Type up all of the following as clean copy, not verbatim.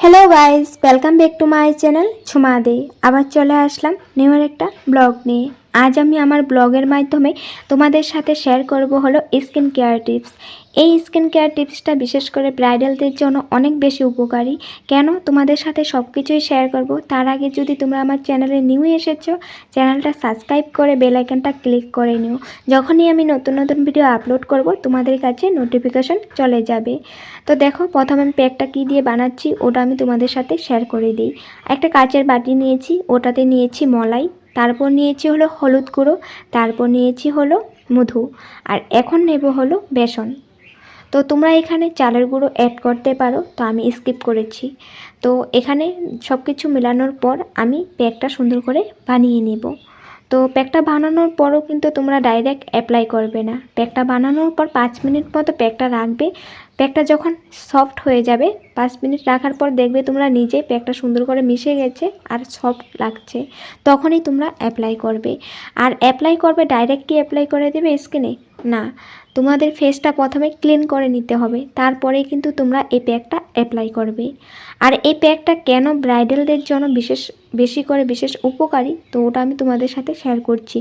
Hello guys, welcome back to my channel Jhuma De. আবার চলে আসলাম new একটা ব্লগ নিয়ে। আজ আমি আমার ব্লগের মাধ্যমে তোমাদের সাথে শেয়ার করব হলো স্কিন কেয়ার টিপস। এই স্কিন কেয়ার টিপসটা বিশেষ করে ব্রাইডালদের জন্য অনেক বেশি উপকারী। কেন তোমাদের সাথে সব কিছুই শেয়ার করব, তার আগে যদি তোমরা আমার চ্যানেলে নিউ এসেছো, চ্যানেলটা সাবস্ক্রাইব করে বেল আইকনটা ক্লিক করে নিও। যখনই আমি নতুন নতুন ভিডিও আপলোড করব তোমাদের কাছে নোটিফিকেশন চলে যাবে। তো দেখো, প্রথমে আমি প্যাকটা কী দিয়ে বানাচ্ছি ওটা আমি তোমাদের সাথে শেয়ার করে দিই। একটা কাচের বাটি নিয়েছি, ওটাতে নিয়েছি মলাই, তারপর নিয়েছি হলো হলুদ গুঁড়ো, তারপর নিয়েছি হলো মধু, আর এখন নেব হলো বেসন। তো তোমরা এখানে চালের গুঁড়ো অ্যাড করতে পারো, তো আমি স্কিপ করেছি। তো এখানে সব কিছু মেলানোর পর আমি প্যাকটা সুন্দর করে বানিয়ে নেব। তো প্যাকটা বানানোর পরও কিন্তু তোমরা ডাইরেক্ট অ্যাপ্লাই করবে না। প্যাকটা বানানোর পর 5 মিনিট মতো প্যাকটা রাখবে। প্যাকটা যখন সফট হয়ে যাবে, 5 মিনিট রাখার পর দেখবে তোমরা নিজে প্যাকটা সুন্দর করে মিশে গেছে আর সফট লাগছে, তখনই তোমরা অ্যাপ্লাই করবে। আর অ্যাপ্লাই করবে ডাইরেক্টই অ্যাপ্লাই করে দেবে স্কিনে না, তোমাদের ফেসটা প্রথমে ক্লিন করে নিতে হবে, তারপরে কিন্তু তোমরা এই প্যাকটা অ্যাপ্লাই করবে। আর এই প্যাকটা কেন ব্রাইডালদের জন্য বিশেষ উপকারী, তো ওটা আমি তোমাদের সাথে শেয়ার করছি।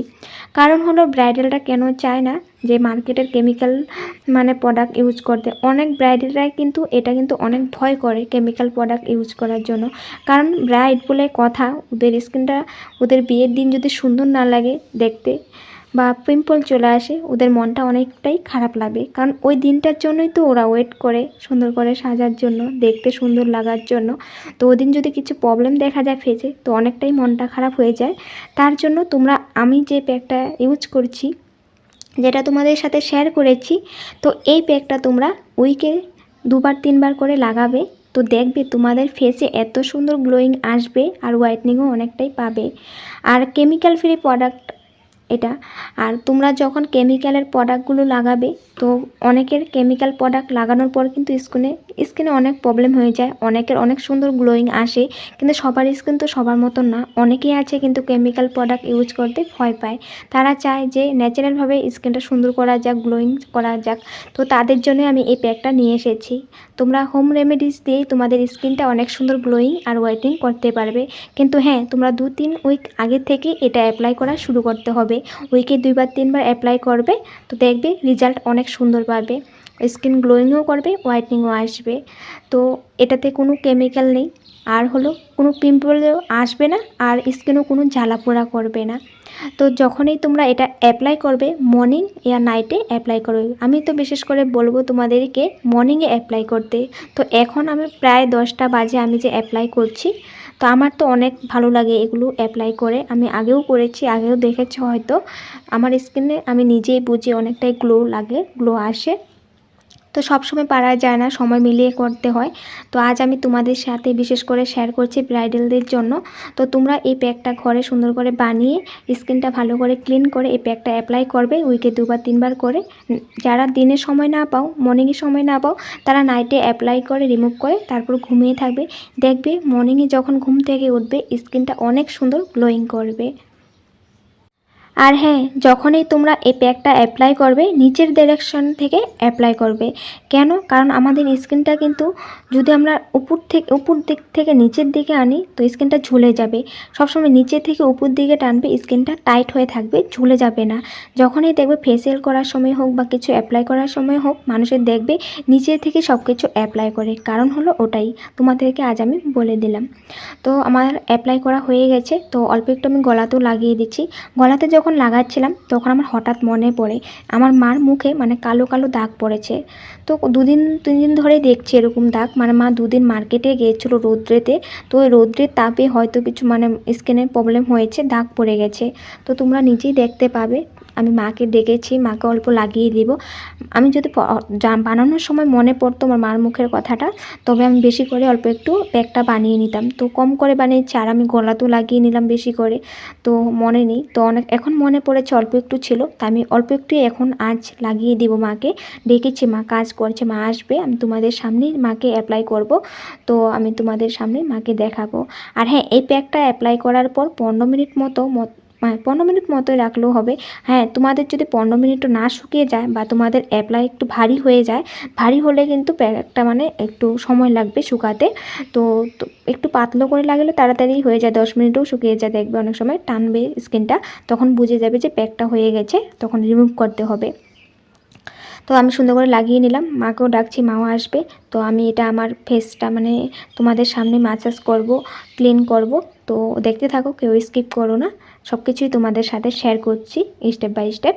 কারণ হলো ব্রাইডালরা কেন চায় না যে মার্কেটের কেমিক্যাল প্রোডাক্ট ইউজ করতে। অনেক ব্রাইডালরাই কিন্তু এটা কিন্তু অনেক ভয় করে কেমিক্যাল প্রোডাক্ট ইউজ করার জন্য। কারণ ব্রাইড বলে কথা, ওদের স্কিনটা ওদের বিয়ের দিন যদি সুন্দর না লাগে দেখতে বা পিম্পল চলে আসে, ওদের মনটা অনেকটাই খারাপ লাগে। কারণ ওই দিনটার জন্যই তো ওরা ওয়েট করে সুন্দর করে সাজার জন্য, দেখতে সুন্দর লাগার জন্য। তো ওই দিন যদি কিছু প্রবলেম দেখা যায় ফেসে, তো অনেকটাই মনটা খারাপ হয়ে যায়। তার জন্য তোমরা, আমি যে প্যাকটা ইউজ করছি, যেটা তোমাদের সাথে শেয়ার করেছি, তো এই প্যাকটা তোমরা উইকে 2-3 বার করে লাগাবে। তো দেখবে তোমাদের ফেসে এত সুন্দর গ্লোয়িং আসবে আর হোয়াইটনিংও অনেকটাই পাবে। আর কেমিক্যাল ফ্রি প্রোডাক্ট এটা। আর তোমরা যখন কেমিক্যালের প্রোডাক্টগুলো লাগাবে, তো অনেকের কেমিক্যাল প্রোডাক্ট লাগানোর পর কিন্তু স্কিনে অনেক প্রবলেম হয়ে যায়, অনেকের অনেক সুন্দর গ্লোয়িং আসে, কিন্তু সবার স্কিন তো সবার মতন না। অনেকেই আছে কিন্তু কেমিক্যাল প্রোডাক্ট ইউজ করতে ভয় পায়, তারা চায় যে ন্যাচারালভাবে স্কিনটা সুন্দর করা যাক, গ্লোয়িং করা যাক। তো তাদের জন্য আমি এই প্যাকটা নিয়ে এসেছি। তোমরা হোম রেমেডিস দিয়েই তোমাদের স্কিনটা অনেক সুন্দর গ্লোয়িং আর হোয়াইটেনিং করতে পারবে। কিন্তু হ্যাঁ, তোমরা 2-3 উইক আগে থেকে এটা অ্যাপ্লাই করা শুরু করতে হবে। উইকে 2-3 বার অ্যাপ্লাই করবে, তো দেখবে রেজাল্ট অনেক সুন্দর পাবে। স্কিন গ্লোয়িংও করবে, হোয়াইটনিংও আসবে। তো এটাতে কোনো কেমিক্যাল নেই, আর হলো কোনো পিম্পলও আসবে না, আর স্কিনও কোনো জ্বালাপোড়া করবে না। তো যখনই তোমরা এটা অ্যাপ্লাই করবে, মর্নিং या নাইটে অ্যাপ্লাই করবে। আমি তো বিশেষ করে বলবো তোমাদেরকে মর্নিংয়ে অ্যাপ্লাই করতে। তো এখন আমি প্রায় 10টা বাজে আমি যে অ্যাপ্লাই করছি। তো আমার তো অনেক ভালো লাগে এগুলো অ্যাপ্লাই করে। আমি আগেও করেছি, আগেও দেখেছি হয়তো। আমার স্কিনে আমি নিজেই বুঝি অনেকটাই গ্লো লাগে, গ্লো আসে। তো সবসময় পারা যায় না, সময় মিলিয়ে করতে হয়। তো আজ আমি তোমাদের সাথে বিশেষ করে শেয়ার করছি ব্রাইডালদের জন্য। তো তোমরা এই প্যাকটা ঘরে সুন্দর করে বানিয়ে স্কিনটা ভালো করে ক্লিন করে এই প্যাকটা অ্যাপ্লাই করবে উইকে 2-3 বার করে। যারা দিনে সময় না পাও, মর্নিংয়ে সময় না পাও, তারা নাইটে অ্যাপ্লাই করে রিমুভ করে তারপর ঘুমিয়ে থাকবে। দেখবে মর্নিংয়ে যখন ঘুম থেকে উঠবে স্কিনটা অনেক সুন্দর গ্লোয়িং করবে। আর হ্যাঁ, যখনই তোমরা এই প্যাকটা অ্যাপ্লাই করবে, নিচের ডাইরেকশন থেকে অ্যাপ্লাই করবে। কেন? কারণ আমাদের স্কিনটা কিন্তু যদি আমরা উপর দিক থেকে নিচের দিকে আনি, তো স্কিনটা ঝুলে যাবে। সবসময় নিচে থেকে উপর দিকে টানবে, স্কিনটা টাইট হয়ে থাকবে, ঝুলে যাবে না। যখনই দেখবে ফেসিয়াল করার সময় হোক বা কিছু অ্যাপ্লাই করার সময় হোক, মানুষের দেখবে নিচে থেকে সব কিছু অ্যাপ্লাই করে। কারণ হলো ওটাই, তোমাদেরকে আজ আমি বলে দিলাম। তো আমার অ্যাপ্লাই করা হয়ে গেছে। তো অল্প একটু আমি গলাতেও লাগিয়ে দিচ্ছি। গলাতে যখন লাগাচ্ছিলাম তখন আমার হঠাৎ মনে পড়ে আমার মার মুখে কালো কালো দাগ পড়েছে। তো 2-3 দিন ধরে দেখছি এরকম দাগ। মা 2 দিন মার্কেটে গিয়েছিলো রৌদ্রেতে। তো ওই রৌদ্রের তাপে হয়তো কিছু স্কিনের প্রবলেম হয়েছে, দাগ পড়ে গেছে। তো তোমরা নিজেই দেখতে পাবে। আমি মাকে ডেকেছি, মাকে অল্প লাগিয়ে দিব। আমি যদি বানানোর সময় মনে পড়তো আমার মার মুখের কথাটা, তবে আমি বেশি করে অল্প একটু প্যাকটা বানিয়ে নিতাম। তো কম করে বানিয়েছি, আর আমি গলাতেও লাগিয়ে নিলাম বেশি করে। তো মনে নেই, তো এখন মনে পড়েছে অল্প একটু ছিল, তা আমি অল্প একটু এখন আজ লাগিয়ে দিব মাকে। ডেকেছি, মা কাজ করছে, মা আসবে, আমি তোমাদের সামনেই মাকে অ্যাপ্লাই করব। তো আমি তোমাদের সামনে মাকে দেখাবো। আর হ্যাঁ, এই প্যাকটা অ্যাপ্লাই করার পর 15 মিনিট মতো 15 মিনিট মতোই রাখলেও হবে। হ্যাঁ, তোমাদের যদি 15 মিনিটও না শুকিয়ে যায় বা তোমাদের অ্যাপ্লাই একটু ভারী হয়ে যায়, ভারী হলে কিন্তু প্যাকটা মানে একটু সময় লাগবে শুকাতে। তো একটু পাতলা করে লাগলে তাড়াতাড়ি হয়ে যায়, 10 মিনিটেও শুকিয়ে যায়। দেখবে অনেক সময় টানবে স্কিনটা, তখন বুঝে যাবে যে প্যাকটা হয়ে গেছে, তখন রিমুভ করতে হবে। তো আমি সুন্দর করে লাগিয়ে নিলাম, মাকেও ডাকছি, মাও আসবে। তো আমি এটা আমার ফেসটা মানে তোমাদের সামনে ম্যাসাজ করব, ক্লিন করব। তো দেখতে থাকো, কেউ স্কিপ করো না, সব কিছুই তোমাদের সাথে শেয়ার করছি স্টেপ বাই স্টেপ।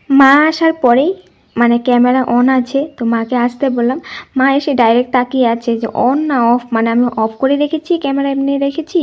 মা আসার পরেই মানে ক্যামেরা অন আছে, তো মাকে আসতে বললাম। মা এসে ডাইরেক্ট তাকিয়ে আছে যে অন না অফ, মানে আমি অফ করে রেখেছি, ক্যামেরা এমনি রেখেছি।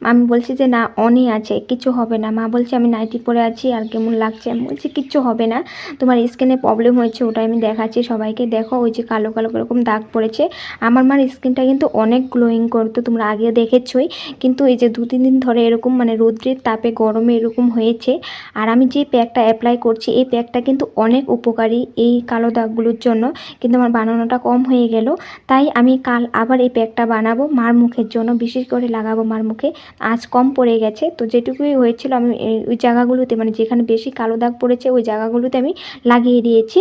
আমি বলছি যে না, অনই আছে, কিছু হবে না। মা বলছে আমি নাইটি পরে আছি আর কেমন লাগছে। আমি বলছি কিচ্ছু হবে না, তোমার স্কিনে প্রবলেম হয়েছে, ওটাই আমি দেখাচ্ছি সবাইকে। দেখো ওই যে কালো কালো এরকম দাগ পড়েছে। আমার মার স্কিনটা কিন্তু অনেক গ্লোয়িং করতো, তোমরা আগে দেখেছই। কিন্তু এই যে 2-3 দিন ধরে এরকম মানে রৌদ্রের তাপে গরমে এরকম হয়েছে। আর আমি যে প্যাকটা অ্যাপ্লাই করছি, এই প্যাকটা কিন্তু অনেক উপকারী এই কালো দাগগুলোর জন্য। কিন্তু আমার বানানোটা কম হয়ে গেল, তাই আমি কাল আবার এই প্যাকটা বানাবো মার মুখের জন্য, বিশেষ করে লাগাবো মার মুখে। আজ কম পড়ে গেছে, তো যেটুকুই হয়েছিল আমি ওই জায়গাগুলোতে মানে যেখানে বেশি কালো দাগ পড়েছে ওই জায়গাগুলোতে আমি লাগিয়ে দিয়েছি।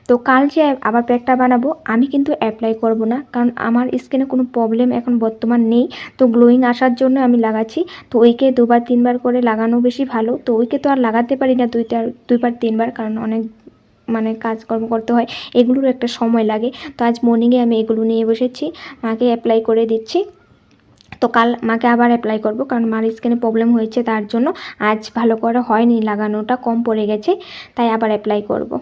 তো কাল যে আবার প্যাকটা বানাবো, আমি কিন্তু অ্যাপ্লাই করব না, কারণ আমার স্কিনে কোনো প্রবলেম এখন বর্তমান নেই। তো গ্লোয়িং আসার জন্য আমি লাগাচ্ছি। তো ওইকে 2-3 বার করে লাগানো বেশি ভালো। তো ওইকে তো আর লাগাতে পারি না 2-3বার, কারণ অনেক মানে কাজকর্ম করতে হয়, এগুলোর একটা সময় লাগে। তো আজ মর্নিংয়ে আমি এগুলো নিয়ে বসেছি, মাকে অ্যাপ্লাই করে দিচ্ছি। তো কাল মাকে আবার অ্যাপ্লাই করব, কারণ মার স্কিনে প্রবলেম হয়েছে, তার জন্য আজ ভালো করে হয়নি, লাগানোটা কম পড়ে গেছে, তাই আবার অ্যাপ্লাই করব।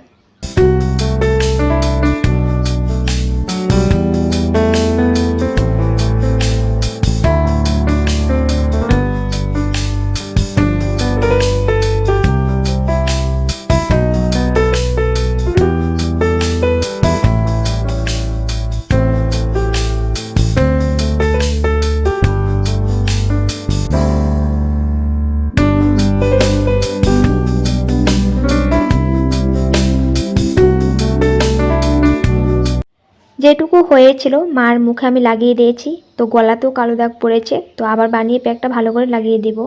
যেটুকু হয়েছিল মার মুখে আমি লাগিয়ে দিয়েছি। তো গলাতেও কালো দাগ পড়েছে, তো আবার বানিয়ে প্যাকটা ভালো করে লাগিয়ে দিব।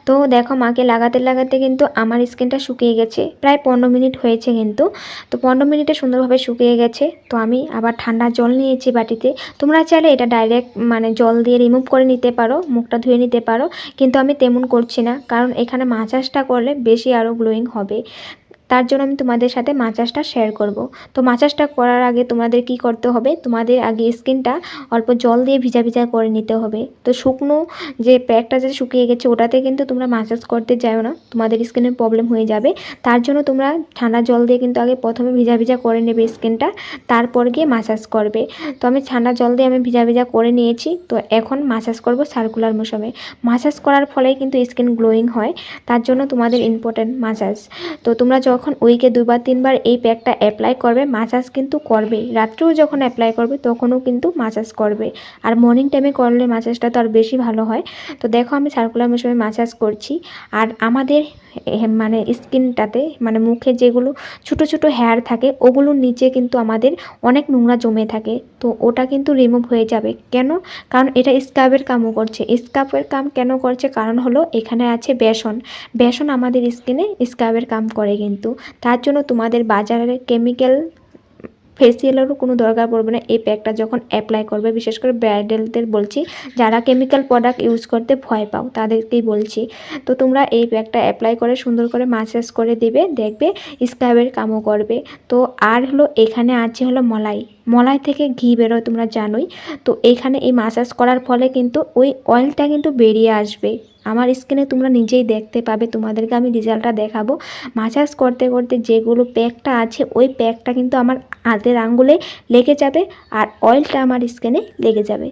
তো দেখো মাকে লাগাতে লাগাতে কিন্তু আমার স্কিনটা শুকিয়ে গেছে, প্রায় 15 মিনিট হয়েছে কিন্তু। তো 15 মিনিটে সুন্দরভাবে শুকিয়ে গেছে। তো আমি আবার ঠান্ডা জল নিয়েছি বাটিতে। তোমরা চাইলে এটা ডাইরেক্ট মানে জল দিয়ে রিমুভ করে নিতে পারো, মুখটা ধুয়ে নিতে পারো, কিন্তু আমি তেমন করছি না, কারণ এখানে ম্যাসাজটা করলে বেশি আরও গ্লোয়িং হবে। তার জন্য আমি তোমাদের সাথে ম্যাসাজটা শেয়ার করব। তো ম্যাসাজটা করার আগে তোমাদের কি করতে হবে, তোমাদের আগে স্কিনটা অল্প জল দিয়ে ভিজা ভিজা করে নিতে হবে। তো শুকনো যে প্যাকটা যে শুকিয়ে গেছে ওটাতে কিন্তু তোমরা ম্যাসাজ করতে যাও না, তোমাদের স্কিনের প্রবলেম হয়ে যাবে। তার জন্য তোমরা ঠান্ডা জল দিয়ে কিন্তু আগে প্রথমে ভিজা ভিজা করে নেবে স্কিনটা, তারপর গিয়ে ম্যাসাজ করবে। তো আমি ঠান্ডা জল দিয়ে আমি ভিজা ভিজা করে নিয়েছি। তো এখন ম্যাসাজ করব সার্কুলার মোশনে। ম্যাসাজ করার ফলে কিন্তু স্কিন গ্লোয়িং হয়, তার জন্য তোমাদের ইম্পর্টেন্ট ম্যাসাজ। তো তোমরা যখন উইকে 2-3বার এই প্যাকটা অ্যাপ্লাই করবে, ম্যাসাজ কিন্তু করবে। রাত্রেও যখন অ্যাপ্লাই করবে তখনও কিন্তু ম্যাসাজ করবে, আর মর্নিং টাইমে করলে ম্যাসাজটা তো আর বেশি ভালো হয়। তো দেখো আমি সার্কুলার মোশনে ম্যাসাজ করছি। আর আমাদের মানে স্কিনটাতে মানে মুখে যেগুলো ছোটো ছোটো হেয়ার থাকে ওগুলোর নিচে কিন্তু আমাদের অনেক নোংরা জমে থাকে, তো ওটা কিন্তু রিমুভ হয়ে যাবে। কেন? কারণ এটা স্ক্রাবের কামও করছে। স্ক্রাবের কাম কেন করছে? কারণ হলো এখানে আছে বেসন। বেসন আমাদের স্কিনে স্ক্রাবের কাম করে কিন্তু। তার জন্য তোমাদের বাজারের কেমিক্যাল ফেসিয়ালেরও কোনো দরকার পড়বে না এই প্যাকটা যখন অ্যাপ্লাই করবে। বিশেষ করে ব্রাইডালদের বলছি, যারা কেমিক্যাল প্রোডাক্ট ইউজ করতে ভয় পাও তাদেরকেই বলছি। তো তোমরা এই প্যাকটা অ্যাপ্লাই করে সুন্দর করে ম্যাসাজ করে দিবে, দেখবে স্ক্রাবের কামও করবে। তো আর হলো এখানে আছে হলো মলাই। মলাই থেকে ঘি বেরোয় তোমরা জানোই। তো এইখানে এই ম্যাসাজ করার ফলে কিন্তু ওই অয়েলটা কিন্তু বেরিয়ে আসবে। আমার স্কিনে তোমরা নিজেই দেখতে পাবে, তোমাদেরকে আমি রেজাল্টটা দেখাবো। ম্যাসাজ করতে করতে যেগুলো প্যাকটা আছে ওই প্যাকটা কিন্তু আমার হাতের আঙ্গুলে লেগে যাবে, আর অয়েলটা আমার স্কিনে লেগে যাবে।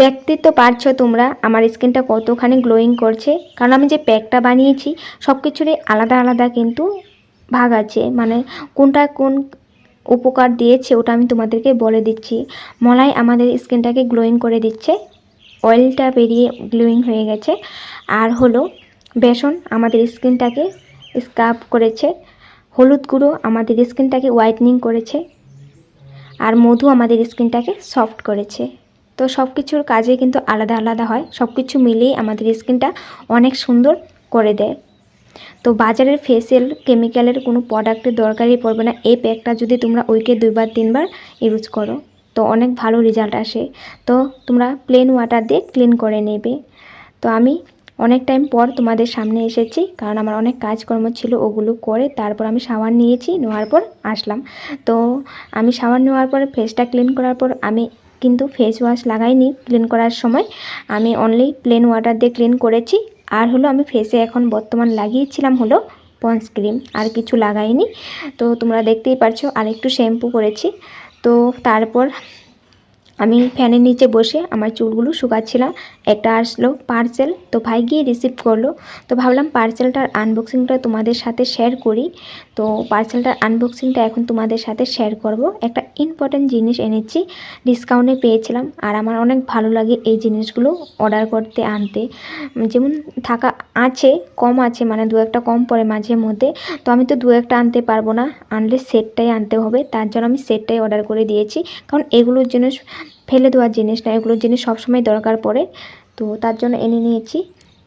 দেখতেই তো পারছো তোমরা আমার স্কিনটা কতখানি গ্লোয়িং করছে, কারণ আমি যে প্যাকটা বানিয়েছি সব কিছুরই আলাদা আলাদা কিন্তু ভাগ আছে, মানে কোনটা কোন উপকার দিয়েছে ওটা আমি তোমাদেরকে বলে দিচ্ছি। মলাই আমাদের স্কিনটাকে গ্লোয়িং করে দিচ্ছে, অয়েলটা বেরিয়ে গ্লোয়িং হয়ে গেছে। আর হলো বেসন আমাদের স্কিনটাকে স্ক্রাব করেছে, হলুদ গুঁড়ো আমাদের স্কিনটাকে হোয়াইটনিং করেছে, আর মধু আমাদের স্কিনটাকে সফট করেছে। তো সব কিছুর কাজে কিন্তু আলাদা আলাদা হয়, সব কিছু মিলিয়েই আমাদের স্কিনটা অনেক সুন্দর করে দেয়। তো বাজারের ফেসিয়াল কেমিক্যালের কোনো প্রোডাক্টের দরকারই পড়বে না। এই প্যাকটা যদি তোমরা উইকে 2বার 3বার ইউজ করো তো অনেক ভালো রেজাল্ট আসে। তো তোমরা প্লেন ওয়াটার দিয়ে ক্লিন করে নেবে। তো আমি অনেক টাইম পর তোমাদের সামনে এসেছি, কারণ আমার অনেক কাজকর্ম ছিল, ওগুলো করে তারপর আমি শাওয়ার নিয়েছি, নেওয়ার পর আসলাম। তো আমি শাওয়ার নেওয়ার পর ফেসটা ক্লিন করার পর আমি কিন্তু ফেস ওয়াশ লাগাইনি। ক্লিন করার সময় আমি অনলি প্লেন ওয়াটার দিয়ে ক্লিন করেছি। আর হলো আমি ফেসে এখন বর্তমান লাগিয়েছিলাম হলো পন্স ক্রিম, আর কিছু লাগাইনি। তো তোমরা দেখতেই পারছো, আর একটু শ্যাম্পু করেছি। তো তারপর আমি ফ্যানের নিচে বসে আমার চুলগুলো শুকাচ্ছিলাম। একটা আসলো পার্সেল, তো ভাই গিয়ে রিসিভ করলো। তো ভাবলাম পার্সেলটার আনবক্সিংটা তোমাদের সাথে শেয়ার করি। তো পার্সেলটার আনবক্সিংটা এখন তোমাদের সাথে শেয়ার করব। একটা ইম্পর্ট্যান্ট জিনিস এনেছি, ডিসকাউন্টে পেয়েছিলাম, আর আমার অনেক ভালো লাগে এই জিনিসগুলো অর্ডার করতে আনতে। যেমন থাকা আছে, কম আছে, মানে দু একটা কম পড়ে মাঝে মধ্যে। তো আমি তো দু একটা আনতে পারবো না, আনলে সেটটাই আনতে হবে। তার জন্য আমি সেটটাই অর্ডার করে দিয়েছি, কারণ এগুলোর জিনিস ফেলে দেওয়ার জিনিস না, এগুলোর জিনিস সবসময় দরকার পড়ে। তো তার জন্য এনে নিয়েছি।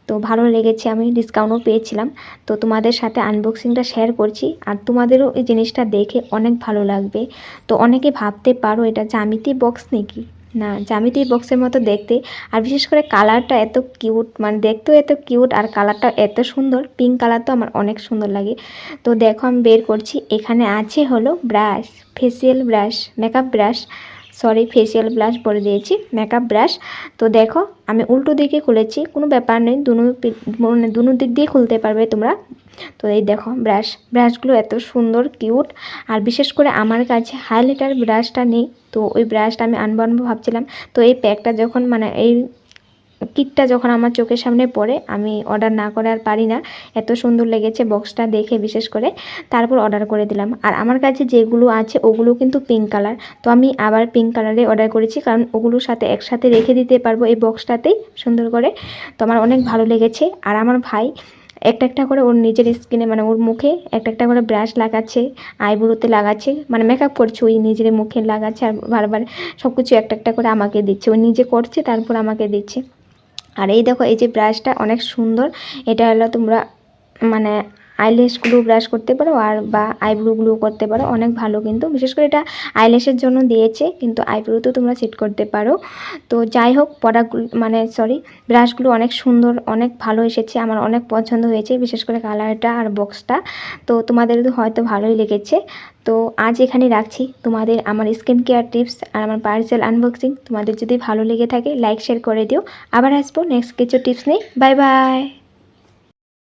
তো ভালো লেগেছে, আমি ডিসকাউন্টও পেয়েছিলাম। তো তোমাদের সাথে আনবক্সিংটা শেয়ার করছি, আর তোমাদেরও এই জিনিসটা দেখে অনেক ভালো লাগবে। তো অনেকে ভাবতে পারো এটা জ্যামিতি বক্স নাকি, না, জ্যামিতি বক্সের মতো দেখতে। আর বিশেষ করে কালারটা এত কিউট, মানে দেখতেও এত কিউট, আর কালারটা এত সুন্দর, পিঙ্ক কালার তো আমার অনেক সুন্দর লাগে। তো দেখো আমি বের করছি, এখানে আছে হলো brush, facial brush, makeup brush, sorry facial brush বলে দিয়েছি, মেকআপ ব্রাশ। তো দেখো আমি উল্টো দিকে খুলেছি, কোনো ব্যাপার নেই, দুনো দিক দিয়ে খুলতে পারবে তোমরা। তো এই দেখো ব্রাশগুলো এত সুন্দর কিউট। আর বিশেষ করে আমার কাছে হাইলাইটার ব্রাশটা নেই, তো ওই ব্রাশটা আমি আনবো ভাবছিলাম। তো এই প্যাকটা যখন, মানে এই কিটটা যখন আমার চোখের সামনে পড়ে, আমি অর্ডার না করে আর পারি না, এত সুন্দর লেগেছে বক্সটা দেখে বিশেষ করে। তারপর অর্ডার করে দিলাম। আর আমার কাছে যেগুলো আছে ওগুলো কিন্তু পিঙ্ক কালার, তো আমি আবার পিঙ্ক কালারে অর্ডার করেছি, কারণ ওগুলোর সাথে একসাথে রেখে দিতে পারবো এই বক্সটাতেই সুন্দর করে। তো আমার অনেক ভালো লেগেছে। আর আমার ভাই একটা একটা করে ওর নিজের স্কিনে, মানে ওর মুখে একটা একটা করে ব্রাশ লাগাচ্ছে, আইব্রোতে লাগাচ্ছে, মানে মেকআপ করছে, ওই নিজের মুখে লাগাচ্ছে, আর বারবার সব কিছু একটা একটা করে আমাকে দিচ্ছে, ও নিজে করছে তারপর আমাকে দিচ্ছে। আর এই দেখো এই যে ব্রাশটা অনেক সুন্দর, এটা হলো তোমরা মানে আইল্যাশগুলো ব্রাশ করতে পারো, আর বা আইব্রোগুলো করতে পারো, অনেক ভালো। কিন্তু বিশেষ করে এটা আইল্যাশের জন্য দিয়েছে, কিন্তু আইব্রোতেও তোমরা সেট করতে পারো। তো যাই হোক, প্রোডাক্টগুলো মানে সরি ব্রাশগুলো অনেক সুন্দর, অনেক ভালো এসেছে, আমার অনেক পছন্দ হয়েছে, বিশেষ করে কালারটা আর বক্সটা। তো তোমাদের হয়তো ভালোই লেগেছে। তো আজ এখানে রাখছি তোমাদের আমার স্কিন কেয়ার টিপস আর আমার পার্সেল আনবক্সিং। তোমাদের যদি ভালো লেগে থাকে লাইক শেয়ার করে দিও। আবার আসবো নেক্সট কিছু টিপস নিয়ে। Bye bye.